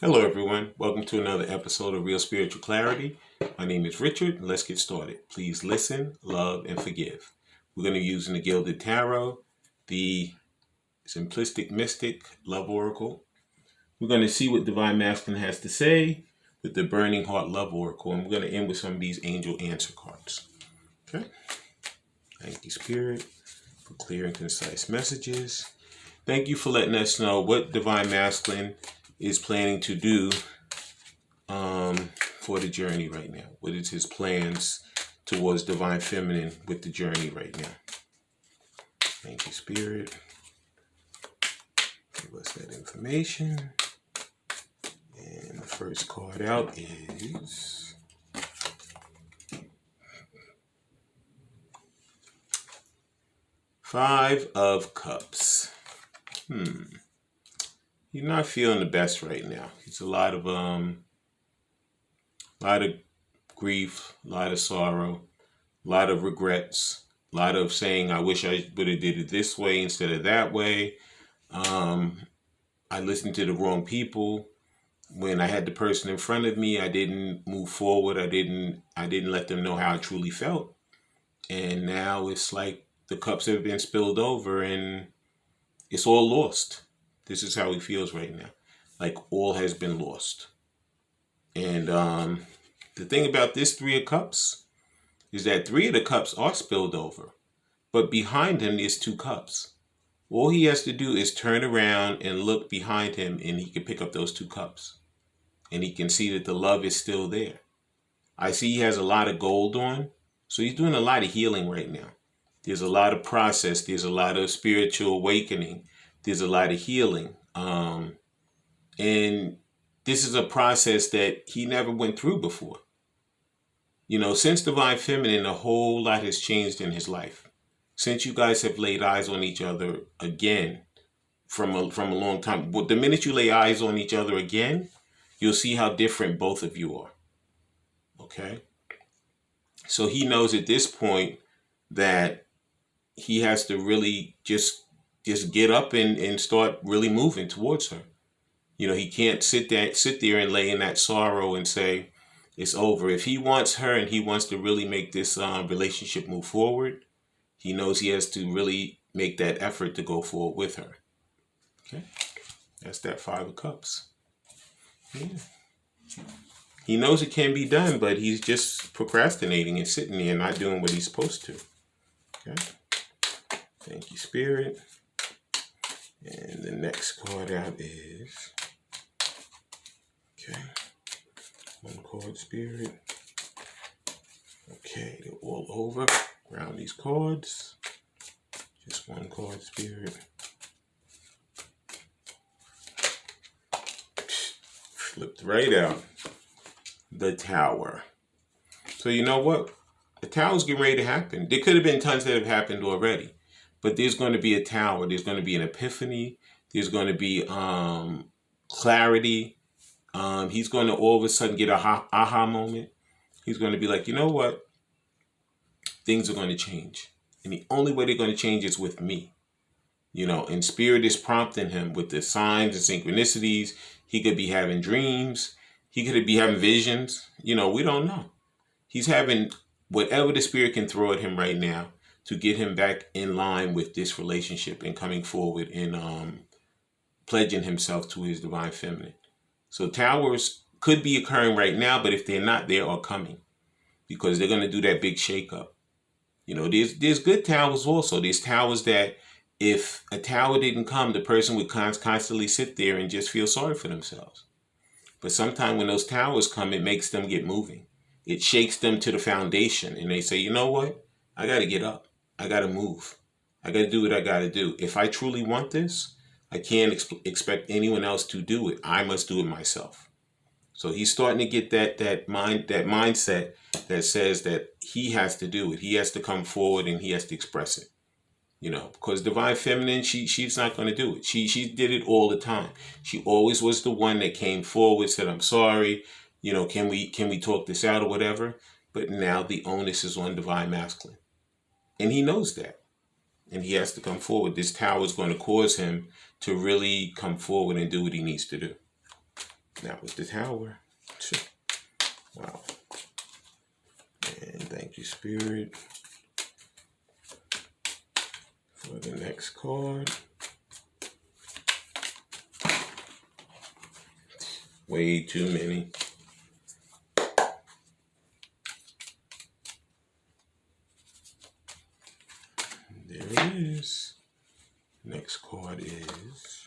Hello, everyone. Welcome to another episode of Real Spiritual Clarity. My name is Richard, and let's get started. Please listen, love, and forgive. We're going to be using the Gilded Tarot, the Simplistic Mystic Love Oracle. We're going to see what Divine Masculine has to say with the Burning Heart Love Oracle, and we're going to end with some of these Angel Answer cards. Okay? Thank you, Spirit, for clear and concise messages. Thank you for letting us know what Divine Masculine is planning to do for the journey right now. What is his plans towards Divine Feminine with the journey right now? Thank you, Spirit. Give us that information. And the first card out is Five of Cups. You're not feeling the best right now. It's a lot of grief, a lot of sorrow, a lot of regrets, a lot of saying, I wish I would have did it this way instead of that way. I listened to the wrong people. When I had the person in front of me, I didn't move forward. I didn't let them know how I truly felt. And now it's like the cups have been spilled over and it's all lost. This is how he feels right now. Like all has been lost. And the thing about this Three of Cups is that three of the cups are spilled over. But behind him, there's two cups. All he has to do is turn around and look behind him and he can pick up those two cups. And he can see that the love is still there. I see he has a lot of gold on. So he's doing a lot of healing right now. There's a lot of process. There's a lot of spiritual awakening. There's a lot of healing. And this is a process that he never went through before. You know, since Divine Feminine, a whole lot has changed in his life. Since you guys have laid eyes on each other again from a long time. But the minute you lay eyes on each other again, you'll see how different both of you are. Okay? So he knows at this point that he has to really just get up and start really moving towards her. You know, he can't sit there and lay in that sorrow and say it's over. If he wants her and he wants to really make this relationship move forward, he knows he has to really make that effort to go forward with her. Okay, that's that Five of Cups. Yeah. He knows it can be done, but he's just procrastinating and sitting there and not doing what he's supposed to. Okay. Thank you, Spirit. And the next card out is, okay, one card, Spirit. Okay, they're all over around these cards. Just one card, Spirit. Flipped right out. The Tower. So you know what? The Tower's getting ready to happen. There could have been tons that have happened already. But there's going to be a tower. There's going to be an epiphany. There's going to be clarity. He's going to all of a sudden get a aha moment. He's going to be like, you know what? Things are going to change. And the only way they're going to change is with me. You know, and Spirit is prompting him with the signs and synchronicities. He could be having dreams. He could be having visions. You know, we don't know. He's having whatever the Spirit can throw at him right now to get him back in line with this relationship and coming forward and pledging himself to his Divine Feminine. So towers could be occurring right now, but if they're not, they are coming because they're going to do that big shakeup. You know, there's good towers also. There's towers that if a tower didn't come, the person would constantly sit there and just feel sorry for themselves. But sometimes when those towers come, it makes them get moving. It shakes them to the foundation and they say, you know what? I got to get up. I got to move. I got to do what I got to do. If I truly want this, I can't expect anyone else to do it. I must do it myself. So he's starting to get that mindset that says that he has to do it. He has to come forward and he has to express it. You know, because Divine Feminine, she's not going to do it. She did it all the time. She always was the one that came forward, said, I'm sorry. You know, can we talk this out or whatever? But now the onus is on Divine Masculine. And he knows that. And he has to come forward. This tower is going to cause him to really come forward and do what he needs to do. That was the Tower. Wow. And thank you, Spirit, for the next card. Way too many. There it is. Next card is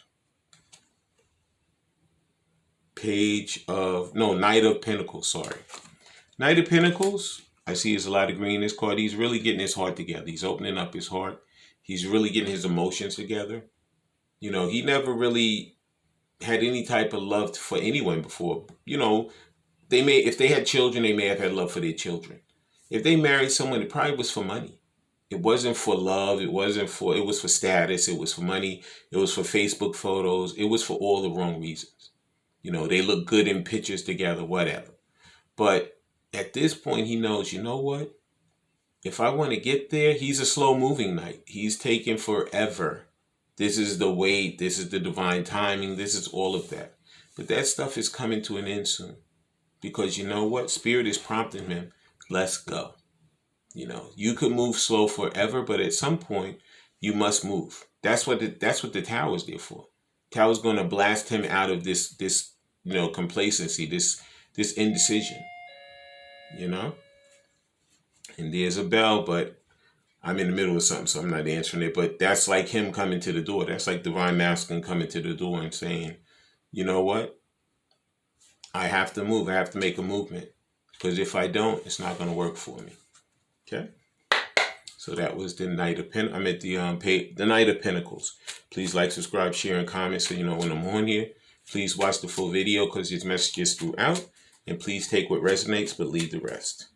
Knight of Pentacles, sorry. Knight of Pentacles, I see there's a lot of green in this card. He's really getting his heart together. He's opening up his heart. He's really getting his emotions together. You know, he never really had any type of love for anyone before. You know, if they had children, they may have had love for their children. If they married someone, it probably was for money. It wasn't for love. It was for status. It was for money. It was for Facebook photos. It was for all the wrong reasons. You know, they look good in pictures together, whatever. But at this point, he knows, you know what? If I want to get there, he's a slow moving knight. He's taking forever. This is the wait. This is the divine timing. This is all of that. But that stuff is coming to an end soon. Because you know what? Spirit is prompting him. Let's go. You know, you could move slow forever, but at some point, you must move. That's what the Tower's there for. Tower's going to blast him out of this complacency, this indecision. You know? And there's a bell, but I'm in the middle of something, so I'm not answering it. But that's like him coming to the door. That's like Divine Masculine coming to the door and saying, you know what? I have to move. I have to make a movement. Because if I don't, it's not going to work for me. Okay? So that was the Knight of Pentacles. The Knight of Pentacles. Please like, subscribe, share, and comment so you know when I'm on here. Please watch the full video because there's messages throughout. And please take what resonates, but leave the rest.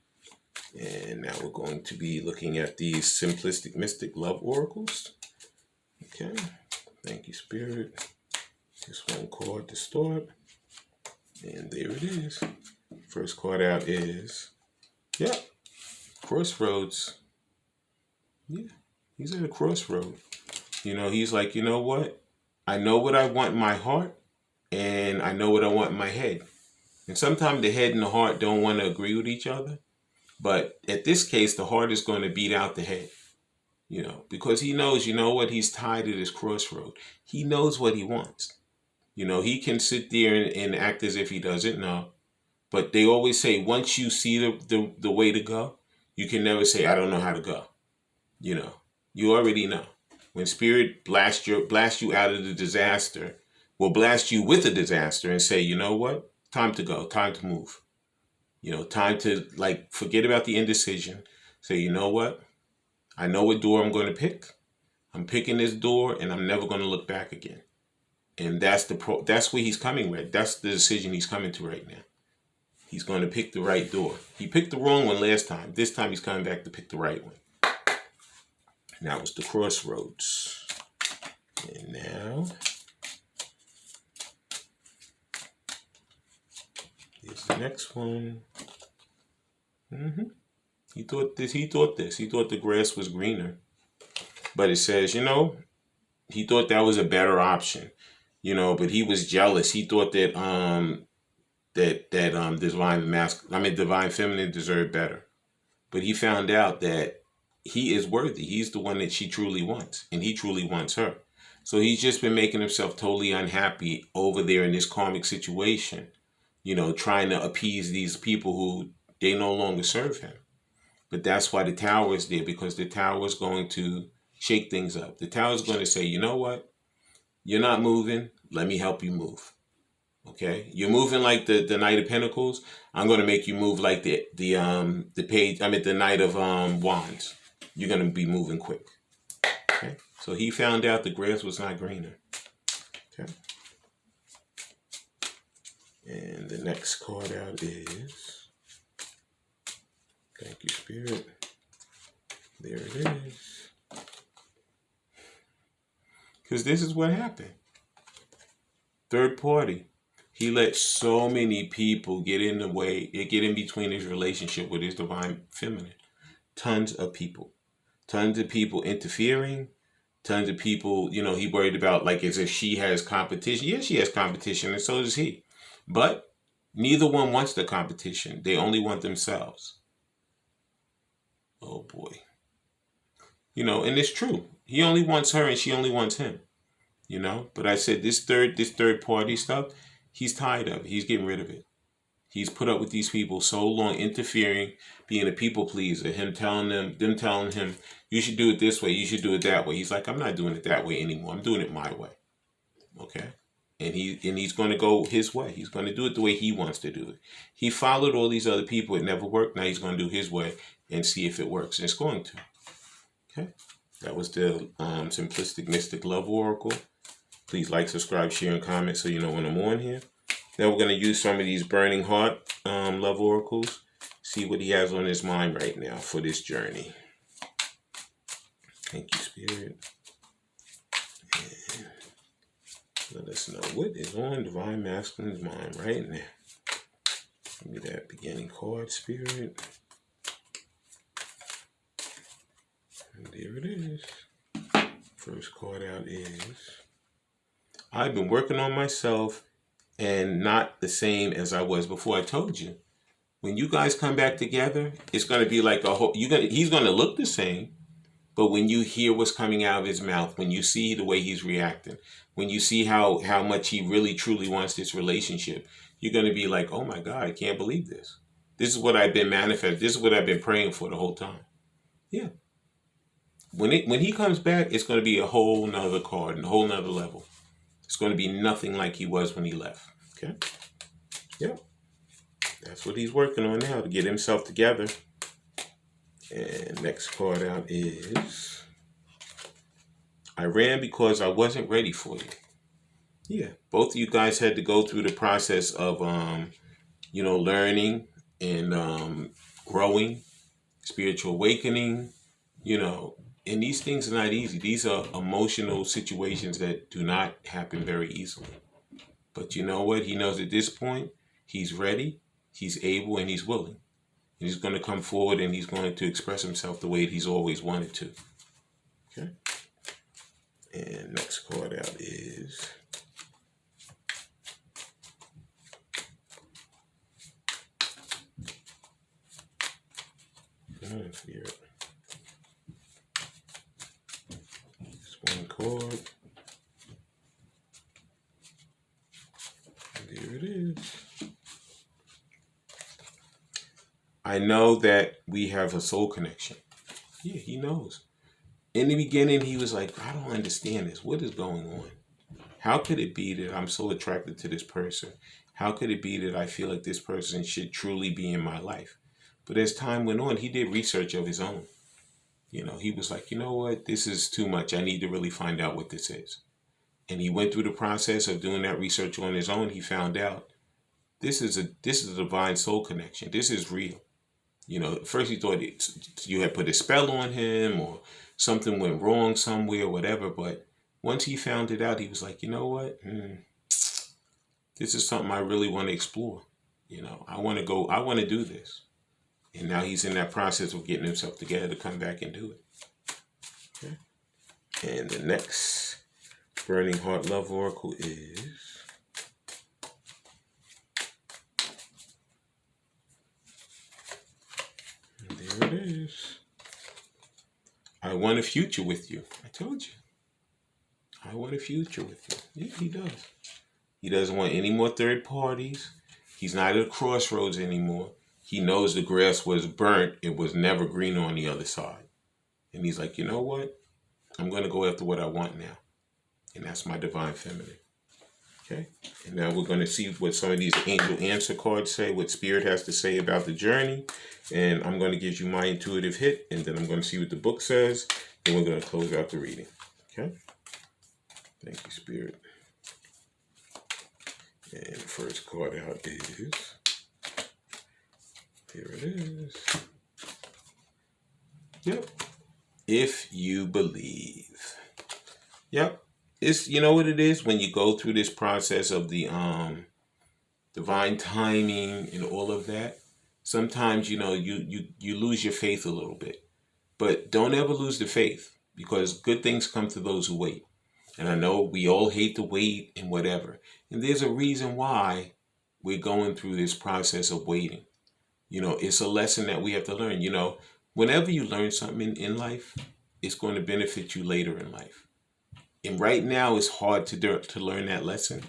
And now we're going to be looking at these simplistic mystic love oracles. Okay. Thank you, Spirit. Just one card to start. And there it is. First card out is, Crossroads. Yeah, he's at a crossroad. You know, he's like, you know what? I know what I want in my heart, and I know what I want in my head. And sometimes the head and the heart don't want to agree with each other. But at this case, the heart is going to beat out the head, you know, because he knows, you know what, he's tied at this crossroad. He knows what he wants. You know, he can sit there and act as if he doesn't know. But they always say, once you see the way to go, you can never say, I don't know how to go. You know, you already know. When Spirit blasts you out of the disaster, will blast you with a disaster and say, you know what, time to go, time to move. You know, time to forget about the indecision. Say, you know what? I know what door I'm going to pick. I'm picking this door and I'm never going to look back again. And that's where he's coming with. That's the decision he's coming to right now. He's going to pick the right door. He picked the wrong one last time. This time he's coming back to pick the right one. Now it's the crossroads. And now here's the next one. He thought the grass was greener. But it says, you know, he thought that was a better option. You know, but he was jealous. He thought that divine feminine deserved better. But he found out that he is worthy. He's the one that she truly wants. And he truly wants her. So he's just been making himself totally unhappy over there in this karmic situation. You know, trying to appease these people who they no longer serve him. But that's why the Tower is there, because the Tower is going to shake things up. The Tower is going to say, you know what? You're not moving. Let me help you move. Okay? You're moving like the Knight of Pentacles. I'm going to make you move like the Knight of Wands. You're going to be moving quick. Okay? So he found out the grass was not greener. Okay? And the next card out is, thank you, Spirit. There it is. Because this is what happened. Third party. He let so many people get in the way, get in between his relationship with his divine feminine. Tons of people. Tons of people interfering. Tons of people, you know, he worried about as if she has competition. Yes, she has competition, and so does he. But neither one wants the competition. They only want themselves. Oh boy. And it's true. He only wants her and she only wants him. But I said this third party stuff, he's tired of it. He's getting rid of it. He's put up with these people so long, interfering, being a people pleaser, them telling him, you should do it this way, you should do it that way. He's like, I'm not doing it that way anymore. I'm doing it my way. Okay? And he's going to go his way. He's going to do it the way he wants to do it. He followed all these other people. It never worked. Now he's going to do his way and see if it works. And it's going to. Okay? That was the Simplistic Mystic Love Oracle. Please like, subscribe, share, and comment so you know when I'm on here. Now we're going to use some of these Burning Heart Love Oracles. See what he has on his mind right now for this journey. Thank you, Spirit. And let us know what is on Divine Masculine's mind right now. Give me that beginning card, Spirit. And there it is. First card out is, I've been working on myself and not the same as I was before. I told you, when you guys come back together, it's going to be like he's going to look the same, but when you hear what's coming out of his mouth, when you see the way he's reacting, when you see how much he really truly wants this relationship, you're going to be like, oh my God, I can't believe this. This is what I've been manifesting. This is what I've been praying for the whole time. Yeah. When he comes back, it's going to be a whole nother card and a whole nother level. It's going to be nothing like he was when he left. Okay? Yeah. That's what he's working on now, to get himself together. And next card out is, I ran because I wasn't ready for you. Yeah. Both of you guys had to go through the process of, learning and growing, spiritual awakening, and these things are not easy. These are emotional situations that do not happen very easily. But you know what? He knows at this point, he's ready, he's able, and he's willing. And he's going to come forward and he's going to express himself the way he's always wanted to. Okay? And next card out is, Spirit. One card. There it is. I know that we have a soul connection. Yeah, he knows. In the beginning, he was like, I don't understand this. What is going on? How could it be that I'm so attracted to this person? How could it be that I feel like this person should truly be in my life? But as time went on, he did research of his own. He was like, you know what? This is too much. I need to really find out what this is. And he went through the process of doing that research on his own. He found out this is a divine soul connection. This is real. At first he thought you had put a spell on him or something went wrong somewhere or whatever. But once he found it out, he was like, you know what? This is something I really want to explore. I want to do this. And now he's in that process of getting himself together to come back and do it. Okay. And the next Burning Heart Love Oracle is, and there it is. I want a future with you. I told you. I want a future with you. Yeah, he does. He doesn't want any more third parties. He's not at a crossroads anymore. He knows the grass was burnt. It was never green on the other side. And he's like, you know what? I'm going to go after what I want now. And that's my divine feminine. Okay? And now we're going to see what some of these angel answer cards say, what Spirit has to say about the journey. And I'm going to give you my intuitive hit. And then I'm going to see what the book says. And we're going to close out the reading. Okay? Thank you, Spirit. And the first card out is, here it is. Yep. If you believe. Yep. It's, you know what it is? When you go through this process of the divine timing and all of that, sometimes, you lose your faith a little bit. But don't ever lose the faith, because good things come to those who wait. And I know we all hate to wait and whatever. And there's a reason why we're going through this process of waiting. It's a lesson that we have to learn. Whenever you learn something in life, it's going to benefit you later in life. And right now, it's hard to learn that lesson,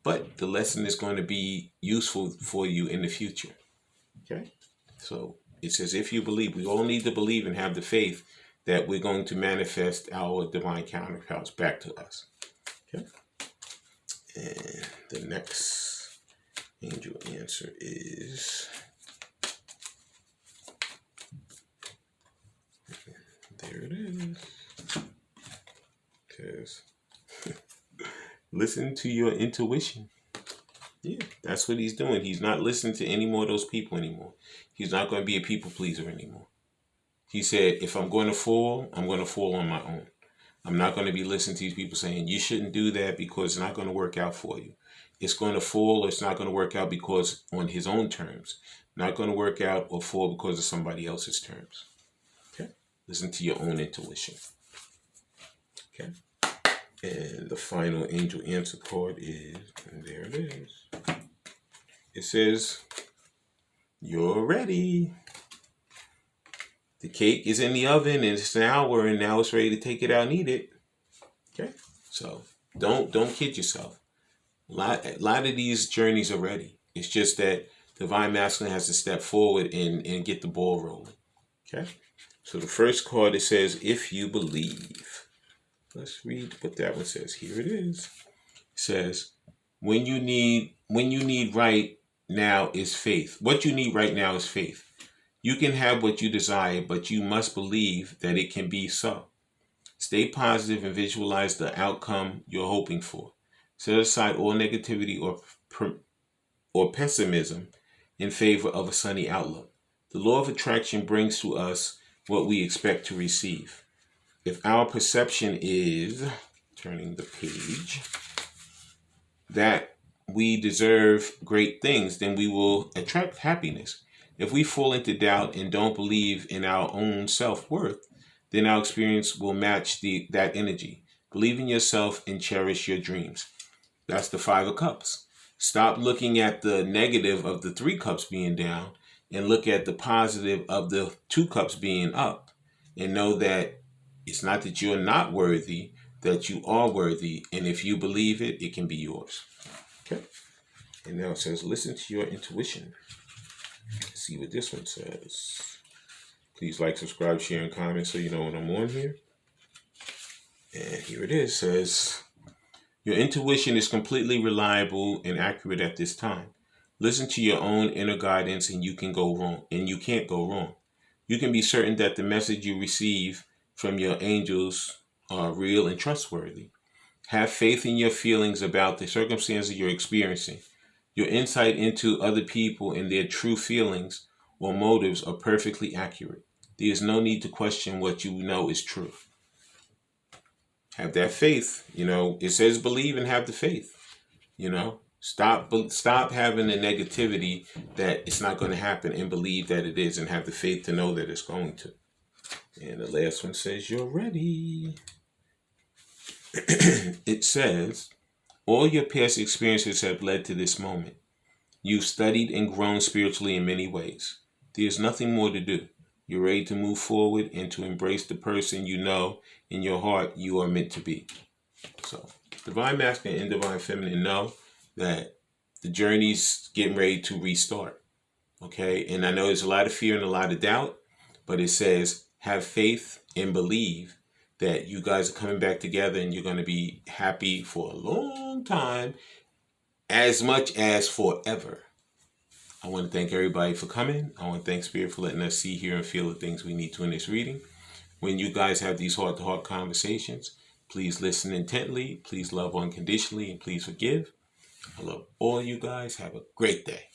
but the lesson is going to be useful for you in the future. Okay? So it says, if you believe, we all need to believe and have the faith that we're going to manifest our divine counterparts back to us. Okay? And the next angel answer is, there it is. Because listen to your intuition. Yeah, that's what he's doing. He's not listening to any more of those people anymore. He's not going to be a people pleaser anymore. He said, if I'm going to fall, I'm going to fall on my own. I'm not going to be listening to these people saying, you shouldn't do that because it's not going to work out for you. It's going to fall or it's not going to work out because on his own terms. Not going to work out or fall because of somebody else's terms. Okay? Listen to your own intuition. Okay? And the final angel answer card is, and there it is. It says, you're ready. The cake is in the oven and it's an hour and now it's ready to take it out and eat it. Okay? So don't kid yourself. A lot of these journeys are ready. It's just that Divine Masculine has to step forward and get the ball rolling. Okay? So the first card, it says, if you believe. Let's read what that one says. Here it is. It says, when you need right now is faith. What you need right now is faith. You can have what you desire, but you must believe that it can be so. Stay positive and visualize the outcome you're hoping for. Set aside all negativity or pessimism in favor of a sunny outlook. The law of attraction brings to us what we expect to receive. If our perception is, turning the page, that we deserve great things, then we will attract happiness. If we fall into doubt and don't believe in our own self-worth, then our experience will match that energy. Believe in yourself and cherish your dreams. That's the 5 of Cups. Stop looking at the negative of the 3 cups being down and look at the positive of the 2 cups being up. And know that it's not that you're not worthy, that you are worthy. And if you believe it, it can be yours. Okay? And now it says, listen to your intuition. Let's see what this one says. Please like, subscribe, share, and comment so you know when I'm on here. And here it is. It says, your intuition is completely reliable and accurate at this time. Listen to your own inner guidance and you can't go wrong. You can be certain that the message you receive from your angels are real and trustworthy. Have faith in your feelings about the circumstances you're experiencing. Your insight into other people and their true feelings or motives are perfectly accurate. There is no need to question what you know is true. Have that faith. It says believe and have the faith. Stop having the negativity that it's not going to happen and believe that it is and have the faith to know that it's going to. And the last one says you're ready. It says, all your past experiences have led to this moment. You've studied and grown spiritually in many ways. There's nothing more to do. You're ready to move forward and to embrace the person you know in your heart you are meant to be. So, Divine Masculine and Divine Feminine know that the journey's getting ready to restart. Okay? And I know there's a lot of fear and a lot of doubt, but it says have faith and believe that you guys are coming back together and you're going to be happy for a long time, as much as forever. I want to thank everybody for coming. I want to thank Spirit for letting us see, hear, and feel the things we need to in this reading. When you guys have these heart-to-heart conversations, please listen intently, please love unconditionally, and please forgive. I love all you guys. Have a great day.